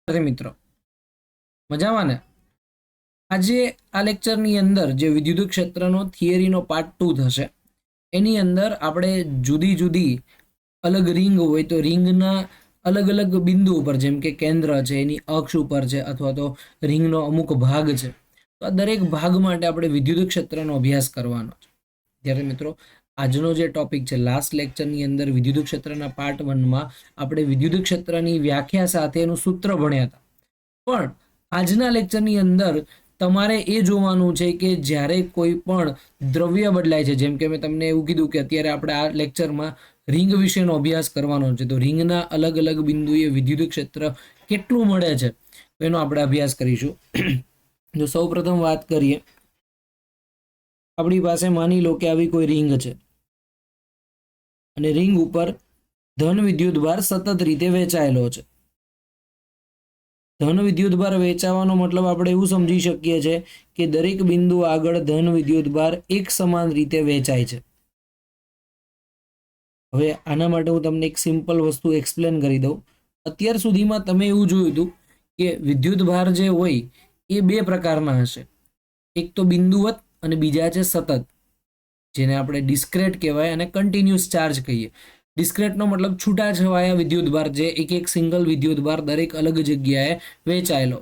મિત્રો મજામાં ને? આજે આ લેક્ચરની અંદર જે વિદ્યુત ક્ષેત્રનો થિયરીનો પાર્ટ 2 થશે, એની અંદર આપણે જુદી જુદી અલગ રિંગ હોય તો રિંગના અલગ અલગ બિંદુ ઉપર, જેમ કે કેન્દ્ર છે, એની અક્ષ ઉપર છે, અથવા તો રિંગનો અમુક ભાગ છે, તો આ દરેક ભાગ માટે આપણે વિદ્યુત ક્ષેત્રનો અભ્યાસ કરવાનો છે. ત્યારે મિત્રો આજનો જે ટોપિક છે, લાસ્ટ લેક્ચરની અંદર વિદ્યુત ક્ષેત્રના પાર્ટ 1માં આપણે વિદ્યુત ક્ષેત્રની વ્યાખ્યા સાથે એનું સૂત્ર ભણ્યા હતા. પણ આજના લેક્ચરની અંદર તમારે એ જોવાનું છે કે જ્યારે કોઈ પણ દ્રવ્ય બદલાય છે, જેમ કે મેં તમને એવું કીધું કે અત્યારે આપણે આ લેક્ચરમાં રિંગ વિશેનો અભ્યાસ કરવાનો છે, તો રિંગના અલગ અલગ બિંદુએ વિદ્યુત ક્ષેત્ર કેટલું મળે છે એનો આપણે અભ્યાસ કરીશું. જો સૌ પ્રથમ વાત કરીએ, આપણી પાસે માની લો કે આવી કોઈ રિંગ છે અને રિંગ ઉપર ધન વિદ્યુતભાર સતત રીતે વહેંચાયેલો છે. ધન વિદ્યુતભાર વેચાવાનો મતલબ આપણે એવું સમજી શકીએ છીએ કે દરેક બિંદુ આગળ ધન વિદ્યુતભાર એક સમાન રીતે વેચાય છે. હવે આના માટે હું તમને એક સિમ્પલ વસ્તુ એક્સપ્લેન કરી દઉં. અત્યાર સુધીમાં તમે એવું જોયું હતું કે વિદ્યુતભાર જે હોય એ બે પ્રકારના હશે. એક તો બિંદુવત અને બીજા છે સતત, જેને આપણે ડિસ્ક્રેટ કહેવાય અને કન્ટિન્યુઅસ ચાર્જ કહીએ. ડિસ્ક્રેટનો મતલબ છૂટાછવાયા વિદ્યુતભાર, જે એક એક સિંગલ વિદ્યુતભાર દરેક અલગ જગ્યાએ વેચાયેલો.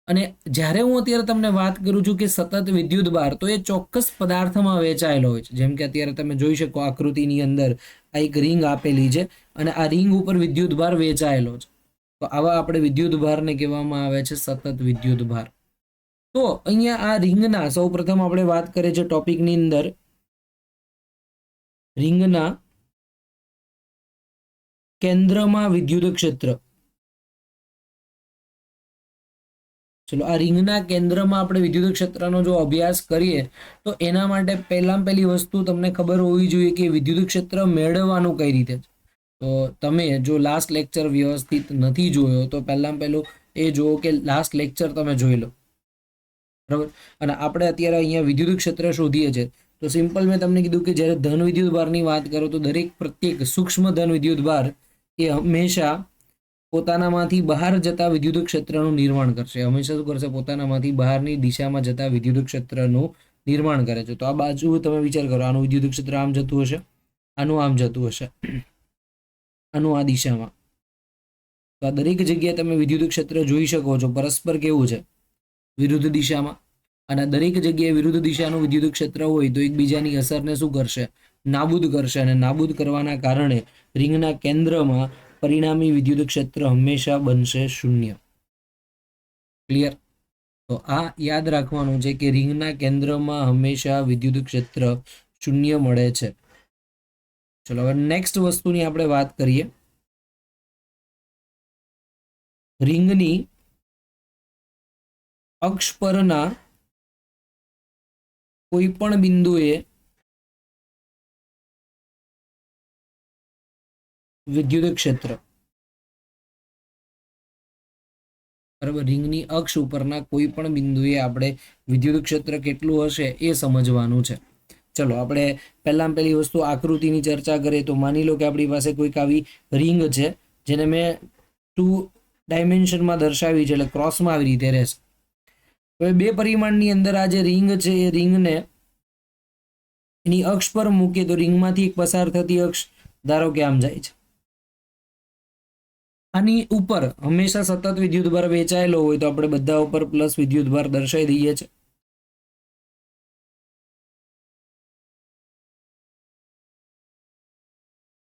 અને જ્યારે હું અત્યારે તમને વાત કરું છું કે સતત વિદ્યુતભાર, તો એ ચોક્કસ પદાર્થમાં વેચાયેલો હોય છે. જેમ કે અત્યારે તમે જોઈ શકો આકૃતિની અંદર આ એક રિંગ આપેલી છે અને આ રિંગ ઉપર વિદ્યુતભાર વેચાયેલો છે. તો આવા આપણે વિદ્યુતભારને કહેવામાં આવે છે સતત વિદ્યુતભાર. તો અહીંયા આ રિંગના સૌ પ્રથમ આપણે વાત કરીએ છીએ ટોપિકની અંદર રિંગના કેન્દ્રમાં વિદ્યુત ક્ષેત્ર. ચલો, આ રિંગના કેન્દ્રમાં આપણે વિદ્યુત ક્ષેત્રનો જો અભ્યાસ કરીએ તો એના માટે પહેલી વસ્તુ તમને ખબર હોવી જોઈએ કે વિદ્યુત ક્ષેત્ર મેળવવાનું કઈ રીતે છે. તો તમે જો લાસ્ટ લેક્ચર વ્યવસ્થિત નથી જોયો તો પહેલું એ જુઓ કે લાસ્ટ લેક્ચર તમે જોઈ લો, બરાબર. અને આપણે અત્યારે અહીંયા વિદ્યુત ક્ષેત્ર શોધીએ છીએ. તો સિમ્પલ મેં તમને કીધું કે જ્યારે ધન વિદ્યુતભારની વાત કરો તો દરેક પ્રત્યેક સૂક્ષ્મ ધન વિદ્યુતભાર એ હંમેશા પોતાનામાંથી બહાર જતા વિદ્યુત ક્ષેત્રનું નિર્માણ કરશે. હંમેશા શું કરશે? પોતાનામાંથી બહારની દિશામાં જતા વિદ્યુત ક્ષેત્રનું નિર્માણ કરે છે. તો આ બાજુ તમે વિચાર કરો, આનું વિદ્યુત ક્ષેત્ર આમ જતું હશે, આનું આમ જતું હશે, આનું આ દિશામાં. તો આ દરેક જગ્યાએ તમે વિદ્યુત ક્ષેત્ર જોઈ શકો છો પરસ્પર કેવું છે, વિરુદ્ધ દિશામાં. અને દરેક જગ્યાએ વિરુદ્ધ દિશાનું વિદ્યુત ક્ષેત્ર હોય તો એકબીજાની અસરને શું કરશે? નાબૂદ કરશે. અને નાબૂદ કરવાના કારણે રિંગના કેન્દ્રમાં પરિણામી વિદ્યુત ક્ષેત્ર હંમેશા બનશે શૂન્ય. ક્લિયર? તો આ યાદ રાખવાનું છે કે રિંગના કેન્દ્રમાં હંમેશા વિદ્યુત ક્ષેત્ર શૂન્ય મળે છે. ચલો, હવે નેક્સ્ટ વસ્તુની આપણે વાત કરીએ. રિંગની અક્ષ પરના કોઈ પણ બિંદુએ વિદ્યુત ક્ષેત્ર, બરાબર, રિંગની અક્ષ ઉપરના કોઈ પણ બિંદુએ આપણે વિદ્યુત ક્ષેત્ર કેટલું હશે એ સમજવાનું છે. ચલો, આપણે પહેલી વસ્તુ આકૃતિની ચર્ચા કરીએ તો માની લો કે આપણી પાસે કોઈક આવી રિંગ છે જેને મેં 2 ડાયમેન્શનમાં દર્શાવી છે, એટલે ક્રોસમાં આવી રીતે રહેશે. હવે 2 પરિમાણની અંદર આ જે રિંગ છે એ રિંગને એની અક્ષ પર મૂકીએ તો રિંગમાંથી એક પસાર થતી અક્ષ ધારો કે આમ જાય છે. આની ઉપર હંમેશા સતત વિદ્યુતભાર વેચાયેલો હોય તો આપણે બધા ઉપર પ્લસ વિદ્યુતભાર દર્શાવી દઈએ છીએ.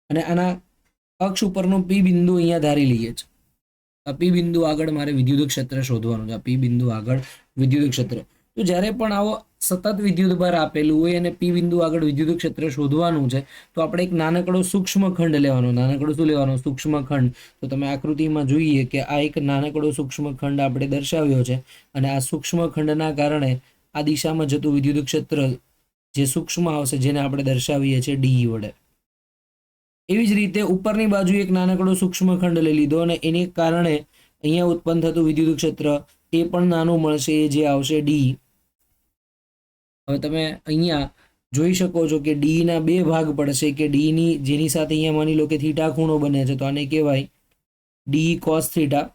અને આના અક્ષ ઉપરનો પી બિંદુ અહીંયા ધારી લઈએ છીએ. આ પી બિંદુ આગળ મારે વિદ્યુત ક્ષેત્ર શોધવાનું છે. આ પી બિંદુ આગળ વિદ્યુત ક્ષેત્ર. તો જ્યારે પણ આવો સતત વિદ્યુતભાર આપેલું હોય અને પી બિંદુ આગળ વિદ્યુત ક્ષેત્ર શોધવાનું છે તો આપણે એક નાનકડો સૂક્ષ્મ ખંડ લેવાનો. નાનકડો શું લેવાનો? સૂક્ષ્મ ખંડ. તો તમે આકૃતિમાં જોઈએ કે આ એક નાનકડો સૂક્ષ્મ ખંડ આપણે દર્શાવ્યો છે અને આ સૂક્ષ્મ ખંડના કારણે આ દિશામાં જતું વિદ્યુત ક્ષેત્ર જે સૂક્ષ્મ આવશે જેને આપણે દર્શાવીએ છીએ ડી વડે. એવી જ રીતે ઉપરની બાજુ એક નાનકડો સૂક્ષ્મ ખંડ લઈ લીધો અને એને કારણે અહીંયા ઉત્પન્ન થતું વિદ્યુત ક્ષેત્ર એ પણ નાનું મળશે, એ જે આવશે ડી. હવે તમે અહીંયા જોઈ શકો છો કે ડી ના 2 ભાગ પડશે કે ડી ની જેની સાથે અહીંયા માની લો કે થીટા ખૂણો બને છે તો આને કહેવાય ડી કોસ થીટા,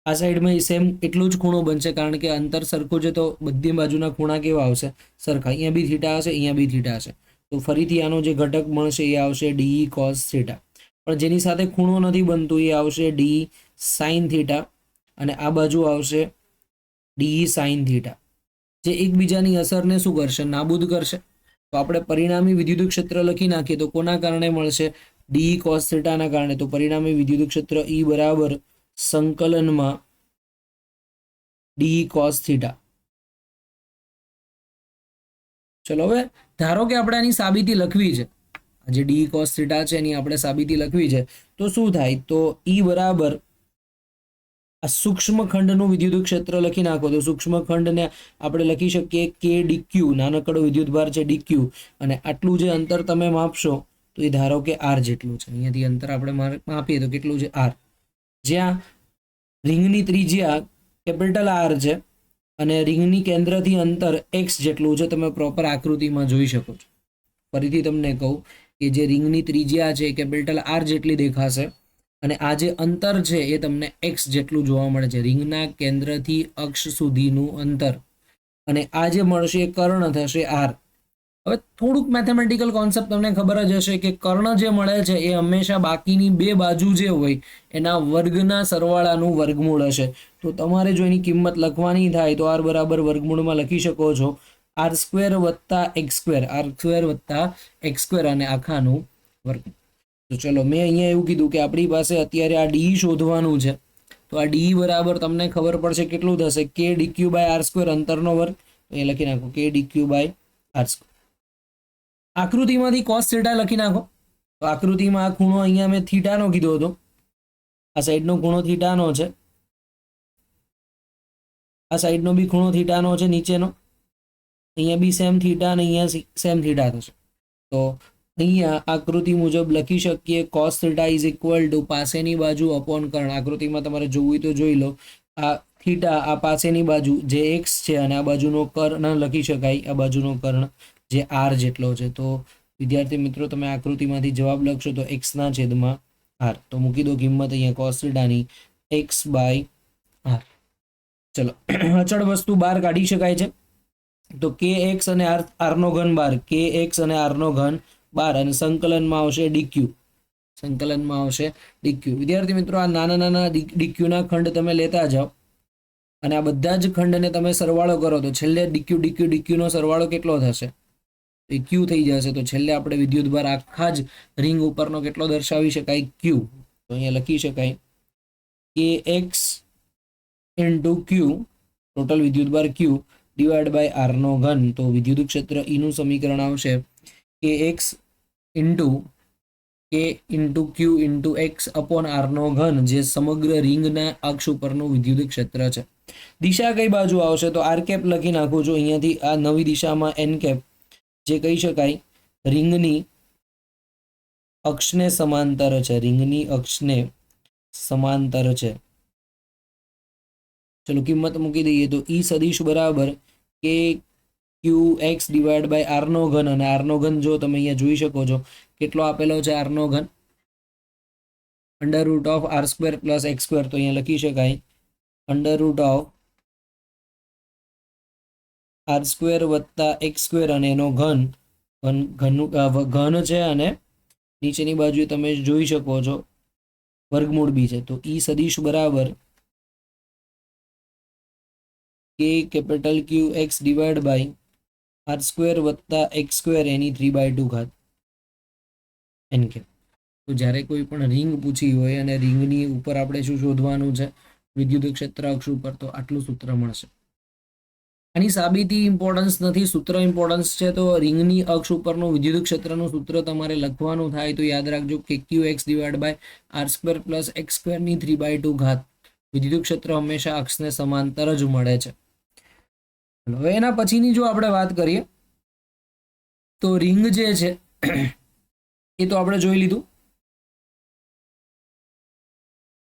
આ સાઈડમાં સેમ એટલું જ ખૂણો બનશે, કારણ કે અંતર સરખું છે તો બધી બાજુના ખૂણા કેવા આવશે? સરખા. અહીંયા બી થીટા હશે, અહીંયા બી થીટા હશે, તો ફરીથી આનો જે ઘટક મળશે એ આવશે ડી કોસ થીટા. પણ જેની સાથે ખૂણો નથી બનતું એ આવશે ડી સાઇન થીટા, અને આ બાજુ આવશે ડી સાઇન થીટા, જે એકબીજાની અસરને શું કરશે? નાબૂદ કરશે. તો આપણે પરિણામી વિદ્યુત ક્ષેત્ર લખી નાખીએ તો કોના કારણે મળશે? ડી કોસ થીટાના કારણે. તો પરિણામી વિદ્યુત ક્ષેત્ર ઈ બરાબર સંકલનમાં ડી કોસ થીટા. ચલો હવે ધારો કે આપણે આની સાબિતી લખવી છે, જે ડી કોસ થીટા છે એની આપણે સાબિતી લખવી છે, તો શું થાય? તો ઈ બરાબર આ સૂક્ષ્મ ખંડનું વિદ્યુત ક્ષેત્ર લખી નાખો. તો સૂક્ષ્મ ખંડને આપણે લખી શકીએ કે ડીક્યુ, નાનકડો વિદ્યુતભાર છે ડીક્યુ, અને આટલું જે અંતર તમે માપશો તો એ ધારો કે આર જેટલું છે. અહીંયાથી અંતર આપણે માપીએ તો કેટલું છે? આર. જ્યાં રિંગની ત્રિજ્યા કેપિટલ આર છે અને રિંગની કેન્દ્રથી અંતર એક્સ જેટલું છે. તમે પ્રોપર આકૃતિમાં જોઈ શકો છો. ફરીથી તમને કહું કે જે રિંગની ત્રિજ્યા છે એ કેપિટલ આર જેટલી દેખાશે, અને આ જે અંતર છે એ તમને એક્સ જેટલું જોવા મળે છે, રિંગના કેન્દ્રથી અક્ષ સુધીનું અંતર. અને આ જે મળશે એ કર્ણ થશે આર. હવે થોડુંક મેથેમેટિકલ કોન્સેપ્ટ તમને ખબર જ હશે કે કર્ણ જે મળે છે એ હંમેશા બાકીની બે બાજુ જે હોય એના વર્ગના સરવાળાનું વર્ગમૂળ હશે. તો તમારે જો એની કિંમત લખવાની થાય તો આર બરાબર વર્ગમૂળમાં લખી શકો છો આર સ્ક્વેર વત્તા એક્સ સ્ક્વેર, આર સ્ક્વેર વત્તા એક્સ સ્ક્વેર, અને આખાનું વર્ગ. તો ચલો, મેં અહીંયા એવું કીધું કે આપણી પાસે અત્યારે આ ડી શોધવાનું છે. તો આ ડી બરાબર તમને ખબર પડશે કેટલું થશે? કે ડીક્યુ બાય આર સ્ક્વેર, અંતરનો વર્ગ. અહીંયા લખી નાખો કે ડીક્યુ બાય આર સ્ક્વેર. આકૃતિમાંથી કોસ થીટા લખી નાખો. તો આકૃતિમાં આ ખૂણો અહીંયા મેં થીટાનો કીધો હતો, આ સાઈડનો ખૂણો થીટાનો છે, આ સાઈડનો બી ખૂણો થીટાનો છે નીચેનો. અહીંયા બી સેમ થીટા અને અહીંયા સેમ થીટા થશે. તો અહીંયા આકૃતિ મુજબ લખી શકીએ cos theta is equal to પાસેની બાજુ અપોન કર્ણ. આકૃતિમાં તમારે જોવું હોય તો જોઈ લો. આ થીટા, આ પાસેની બાજુ જે એક્સ છે, અને આ બાજુનો કર્ણ લખી શકાય, આ બાજુનો કર્ણ જે આર જેટલો છે. તો વિદ્યાર્થી મિત્રો, તમે આકૃતિમાંથી જવાબ લખશો તો એક્સના છેદમાં આર. તો મૂકી દો કિંમત અહીંયા કોસ થીટાની એક્સ બાય આર. ચલો, અચળ વસ્તુ બહાર કાઢી શકાય છે. તો કે એક્સ અને આરનો ઘન 12, કે એક્સ અને આરનો ઘન 12, અને સંકલનમાં આવશે ડીક્યુ. સંકલનમાં આવશે ડીક્યુ. વિદ્યાર્થી મિત્રો, આ નાના નાના ડીક્યુના ખંડ તમે લેતા જાઓ અને આ બધા જ ખંડને તમે સરવાળો કરો તો છેલ્લે ડીક્યુ ડીક્યુ ડીક્યુનો સરવાળો કેટલો થશે? એ ક્યુ થઈ જશે. તો છેલ્લે આપણે વિદ્યુતભાર આખા જ રિંગ ઉપરનો કેટલો દર્શાવી શકાય? ક્યુ. તો અહીંયા લખી શકાય કે એક્સ ઇન્ટુ ક્યુ, ટોટલ વિદ્યુતભાર ક્યુ, ડિવાઈડ બાય આરનો ઘન. તો વિદ્યુત ક્ષેત્ર ઈનું સમીકરણ આવશે કે x into k into q into x upon આરનો ઘન, જે સમગ્ર રિંગના અક્ષ ઉપરનું વિદ્યુત ક્ષેત્ર છે. દિશા કઈ બાજુ આવશે? તો આર કેપ લખી નાખું છું અહીંયાથી. આ નવી દિશામાં એન કેપ, જે કહી શકાય રિંગની અક્ષને સમાંતર છે, રિંગની અક્ષને સમાંતર છે. ચલો, કિંમત મૂકી દઈએ તો ઈ સદિશ બરાબર કે ક્યુ એક્સ ડિવાઈડ બાય આરનો ઘન, અને આરનો ઘન જો તમે અહીંયા જોઈ શકો છો કેટલો આપેલો છે આરનો ઘન? Under root of R square plus X square. તો અહીંયા લખી શકાય under root of R square વત્તા એક્સ સ્ક્વેર, અને એનો ઘન ઘન છે, અને નીચેની બાજુએ તમે જોઈ શકો છો વર્ગમૂળ બી છે. તો ઈ સદિશ બરાબર કે capital Q x divide by R square વત્તા એક્સ સ્ક્વેર એની 3/2 એન કે. તો જ્યારે કોઈ પણ રિંગ પૂછી હોય અને રિંગની ઉપર આપણે શું શોધવાનું છે? વિદ્યુત ક્ષેત્ર અક્ષ ઉપર. તો આટલું સૂત્ર મળશે. આની સાબિતી ઇમ્પોર્ટન્સ નથી, સૂત્ર ઇમ્પોર્ટન્સ છે. તો રિંગની અક્ષ ઉપરનું વિદ્યુત ક્ષેત્રનું સૂત્ર તમારે લખવાનું થાય તો યાદ રાખજો કે q x divide by R square plus x સ્ક્વેરની 3/2. વિદ્યુત ક્ષેત્ર હંમેશા અક્ષને સમાંતર જ મળે છે. હવે એના પછીની જો આપણે વાત કરીએ તો રિંગ જે છે એ તો આપણે જોઈ લીધું.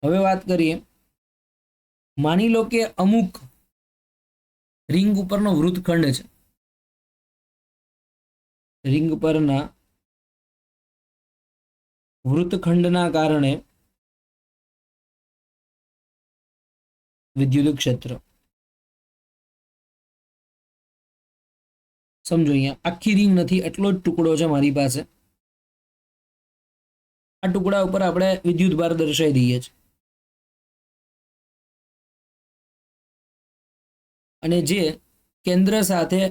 હવે વાત કરીએ, માની લો કે અમુક રિંગ ઉપરનો વૃત્તખંડ છે. રિંગ પરના વૃત્તખંડના કારણે વિદ્યુત ક્ષેત્ર. સમજો અહીંયા આખી રિંગ નથી, એટલો જ ટુકડો છે મારી પાસે. આ ટુકડા ઉપર આપણે વિદ્યુત ભાર દર્શાવી દઈએ છીએ. અને જે કેન્દ્ર સાથે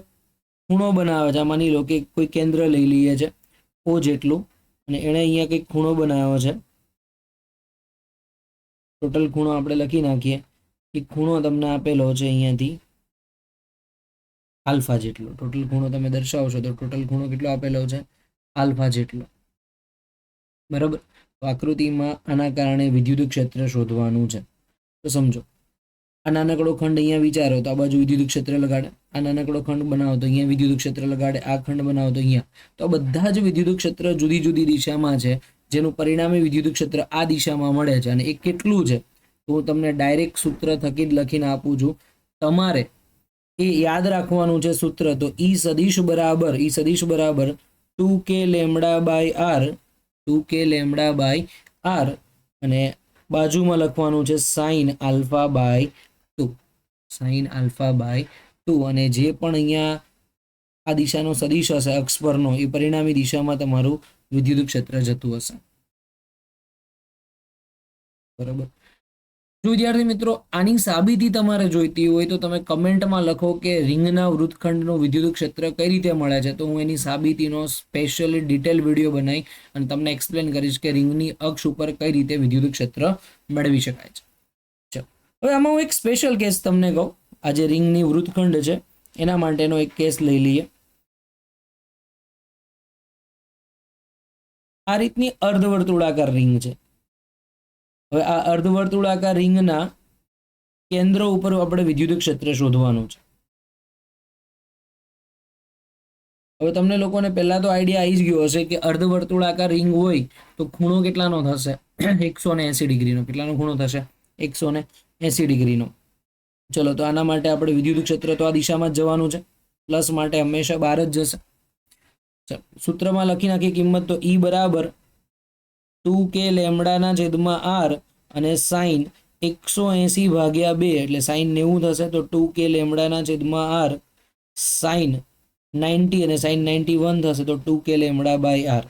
ખૂણો બનાવે છે, માની લો કે કોઈ કેન્દ્ર લઈ લઈએ છે ઓ જેટલું, અને એણે અહીંયા કંઈક ખૂણો બનાવ્યો છે. ટોટલ ખૂણો આપણે લખી નાખીએ. એ ખૂણો તમને આપેલો છે અહીંયાથી આલ્ફા જેટલો. ટોટલ ખૂણો તમે દર્શાવશો તો ટોટલ ખૂણો કેટલો આપેલો છે? આલ્ફા જેટલો. બરાબર. તો આકૃતિમાં આના કારણે વિદ્યુત ક્ષેત્ર શોધવાનું છે. તો સમજો, આ નાનકડો ખંડ અહીંયા વિચારો તો આ બાજુ વિદ્યુત ક્ષેત્ર લગાડે, આ નાનકડો ખંડ બનાવો તો અહીંયા વિદ્યુત ક્ષેત્ર લગાડે, આ ખંડ બનાવો તો અહીંયા. તો આ બધા જ વિદ્યુત ક્ષેત્ર જુદી જુદી દિશામાં છે, જેનું પરિણામી વિદ્યુત ક્ષેત્ર આ દિશામાં મળે છે. અને એ કેટલું છે તો હું તમને ડાયરેક્ટ સૂત્ર થકી જ લખીને આપું છું. તમારે એ યાદ રાખવાનું છે સૂત્ર. તો ઈ સદિશ બરાબર 2k lambda by R, 2k lambda by R, અને બાજુમાં લખવાનું છે sine alpha by 2, sine alpha by 2. અને જે પણ અહીંયા આ દિશાનો સદિશ હશે અક્ષ પરનો, એ પરિણામી દિશામાં તમારું વિદ્યુત ક્ષેત્ર જતું હશે. બરાબર. જો વિદ્યાર્થી મિત્રો આની સાબિતી તમારે જોઈતી હોય તો તમે કમેન્ટમાં લખો કે રિંગના વૃત્તખંડનું વિદ્યુત ક્ષેત્ર કઈ રીતે મળે છે. તો હું એની સાબિતીનો સ્પેશિયલી ડિટેલ વિડીયો બનાવી અને તમને એક્સપ્લેન કરીશ કે રિંગની અક્ષ ઉપર કઈ રીતે વિદ્યુત ક્ષેત્ર મેળવી શકાય છે. ચલો, હવે આમાં હું એક સ્પેશિયલ કેસ તમને કહું. આ જે રિંગની વૃત્તખંડ છે એના માટેનો એક કેસ લઈ લઈએ. આ રીતની અર્ધવર્તુળાકાર રિંગ છે. હવે આ અર્ધવર્તુળાકાર રિંગના કેન્દ્ર ઉપર આપણે વિદ્યુત ક્ષેત્ર શોધવાનું છે. હવે તમને લોકોને પહેલા તો આઈડિયા આવી જ ગયો હશે કે અર્ધવર્તુળાકાર રિંગ હોય તો ખૂણો કેટલાનો થશે? 180 ડિગ્રીનો. કેટલાનો ખૂણો થશે? 180 ડિગ્રીનો. ચલો, તો આના માટે આપણે વિદ્યુત ક્ષેત્ર તો આ દિશામાં જ જવાનું છે, પ્લસ માટે હંમેશા બહાર જ જશે. ચલો, સૂત્રમાં લખી નાખી કિંમત. તો ઈ બરાબર 2k લેમ્ડાના છેદમાં આર અને સાઇન 180 ભાગ્યા 2 એટલે સાઇન 90 થશે. તો 2k લેમ્ડાના છેદમાં આર સાઇન 90 અને સાઇન 91 થશે. તો 2k લેમ્ડા બાય આર.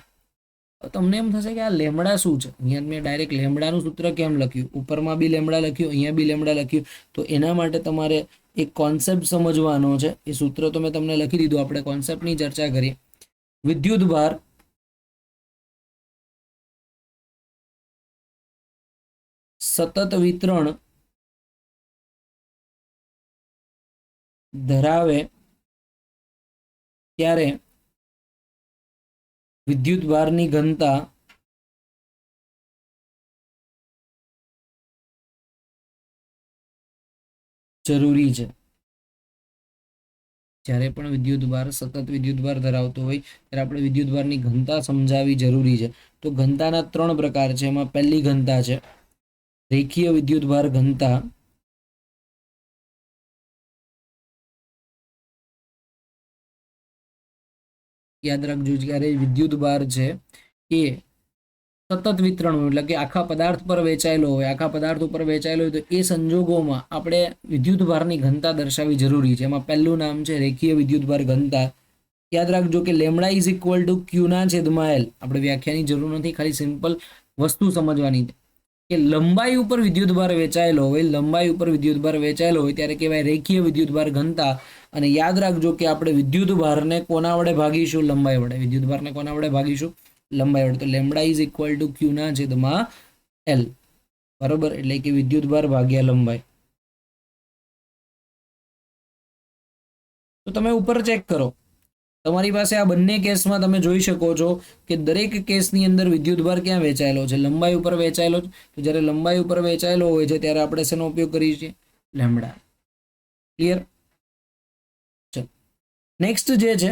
તમને એમ થશે કે આ લેમ્ડા શું છે? અહીંયા મેં ડાયરેક્ટ લેમ્ડાનું સૂત્ર કેમ લખ્યું? ઉપરમાં બી લેમ્ડા લખ્યું, અહીંયા બી લેમ્ડા લખ્યું. તો એના માટે તમારે એક કોન્સેપ્ટ સમજવાનો છે. એ સૂત્ર તો મેં તમને લખી દીધું. આપણે કોન્સેપ્ટની ચર્ચા કરીએ. વિદ્યુત ભાર સતત વિતરણ ધરાવે ત્યારે વિદ્યુત ભારની ઘનતા જરૂરી છે. જ્યારે પણ વિદ્યુત ભાર સતત વિદ્યુત ભાર ધરાવતો હોય ત્યારે આપણે વિદ્યુત ભારની ઘનતા સમજાવવી જરૂરી છે. તો ઘનતાના 3 પ્રકાર છે. એમાં પહેલી ઘનતા છે રેખીય વિદ્યુત ભાર ઘનતા. યાદ રાખજો, જ્યારે વિદ્યુત ભાર છે એ સતત વિતરણ હોય, એટલે કે આખા પદાર્થ પર વેચાયેલો હોય, આખા પદાર્થ ઉપર વેચાયેલો હોય, તો એ સંજોગોમાં આપણે વિદ્યુત ભારની ઘનતા દર્શાવવી જરૂરી છે. એમાં પહેલું નામ છે રેખીય વિદ્યુત ભાર ઘનતા. યાદ રાખજો કે લેમ્ડા ઇઝ ઇક્વલ ટુ ક્યુના છેદમાં એલ. આપણે વ્યાખ્યાની જરૂર નથી, ખાલી સિમ્પલ વસ્તુ સમજવાની છે કે લંબાઈ ઉપર વિદ્યુત ભાર વેચાયેલો હોય, લંબાઈ ઉપર વિદ્યુત ભાર વેચાયેલો હોય ત્યારે કહેવાય રેખીય વિદ્યુત ભાર ઘનતા. અને યાદ રાખજો કે આપણે વિદ્યુત ભારને કોના વડે ભાગીશું? લંબાઈ વડે. વિદ્યુત ભારને કોના વડે ભાગીશું? લંબાઈ વડે. તો લેમ્ડા ઇઝ ઇક્વલ ટુ ક્યુના છેદમાં એલ. બરોબર, એટલે કે વિદ્યુત ભાર ભાગ્યા લંબાઈ. તો તમે ઉપર ચેક કરો, તમારી પાસે આ બંને કેસમાં તમે જોઈ શકો છો કે દરેક કેસની અંદર વિદ્યુત ભાર ક્યાં વેચાયેલો છે? લંબાઈ ઉપર વેચાયેલો છે. તો જ્યારે લંબાઈ ઉપર વેચાયેલો હોય છે ત્યારે આપણે શેનો ઉપયોગ કરીએ છીએ? લેમ્ડા. ક્લિયર? ચલો, નેક્સ્ટ જે છે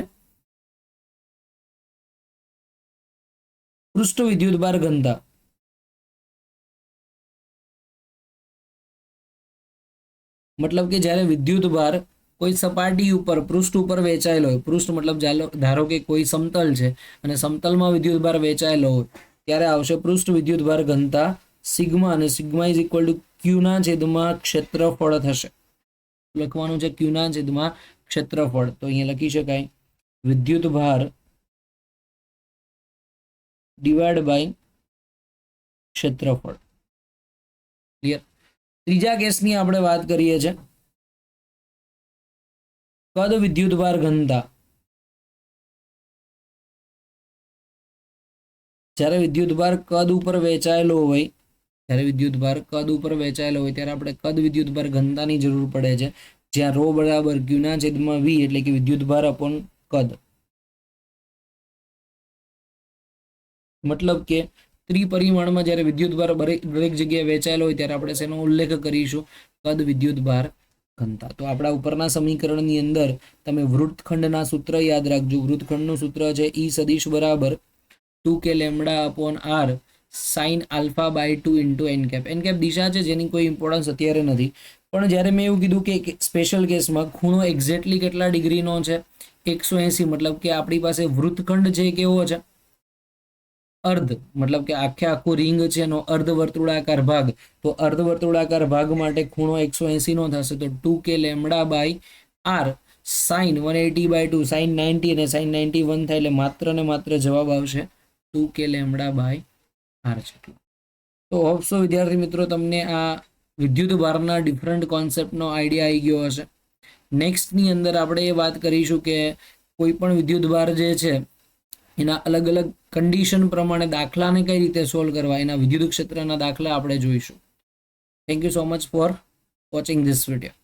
પૃષ્ઠ વિદ્યુત ભાર ઘનતા. મતલબ કે જ્યારે વિદ્યુત ભાર કોઈ સપાટી ઉપર પૃષ્ઠ ઉપર વેચાયેલો હોય, પૃષ્ઠ મતલબ ધારો કે કોઈ સમતલ છે અને સમતલમાં વિદ્યુત ભાર વેચાયેલો હોય ત્યારે આવશે પૃષ્ઠ વિદ્યુત ભાર ઘનતા સિગ્મા. અને સિગ્મા ઇઝ ઇક્વલ ટુ ક્યુના છેદમાં ક્ષેત્રફળ થશે. લખવાનું છે ક્યુના છેદમાં ક્ષેત્રફળ. તો અહીંયા લખી શકાય વિદ્યુત ભાર ડિવાઈડ બાય ક્ષેત્રફળ. ક્લિયર. ત્રીજા કેસની આપણે વાત કરીએ છીએ. કદ વિદ્યુત ભાર ઘનતા. જ્યારે વિદ્યુત ભાર કદ ઉપર વહેંચાયેલો હોય, ત્યારે આપણે કદ વિદ્યુત ભાર ઘનતાની જરૂર પડે છે, જ્યાં રો બરાબર ક્યુના છેદમાં વી એટલે કે વિદ્યુત ભાર અપોન કદ. મતલબ કે ત્રિપરિમાણમાં જ્યારે વિદ્યુત ભાર દરેક જગ્યાએ વહેંચાયેલો હોય ત્યારે આપણે શેનો ઉલ્લેખ કરીશું? કદ વિદ્યુત ભાર ઘનતા. તો આપણા ઉપરના સમીકરણની અંદર તમે વૃત્તખંડના સૂત્ર યાદ રાખજો. વૃત્તખંડનું સૂત્ર છે ઈ સદિશ બરાબર 2k lambda upon r sine alpha by 2 into n cap. N cap દિશા છે જેની કોઈ ઇમ્પોર્ટન્સ અત્યારે નથી, પણ જ્યારે મેં એવું કીધું કે સ્પેશિયલ કેસમાં ખૂણો એક્ઝેક્ટલી કેટલા ડિગ્રીનો છે? 180. મતલબ કે આપણી પાસે વૃત્તખંડ છે કેવો છે? અર્ધ. મતલબ કે આખું રિંગ છે એનો અર્ધ વર્તુળાકાર ભાગ. તો અર્ધ વર્તુળાકાર ભાગ માટે ખૂણો 180 નો થશે. તો 2k lambda by R sine 180 by 2 sine 90 અને સાઇન 91 થાય એટલે માત્ર ને માત્ર જવાબ આવશે 2k લેમ્ડા બાય આર જેટલો. તો હોપ્સો વિદ્યાર્થી મિત્રો તમને આ વિદ્યુત ભારના ડિફરન્ટ કોન્સેપ્ટનો આઈડિયા આવી ગયો હશે. નેક્સ્ટની અંદર આપણે એ વાત કરીશું કે કોઈ પણ વિદ્યુત ભાર જે છે એના અલગ અલગ કન્ડિશન પ્રમાણે દાખલાને કઈ રીતે સોલ્વ કરવા, એના વિદ્યુત ક્ષેત્રના દાખલા આપણે જોઈશું. Thank you so much for watching this video.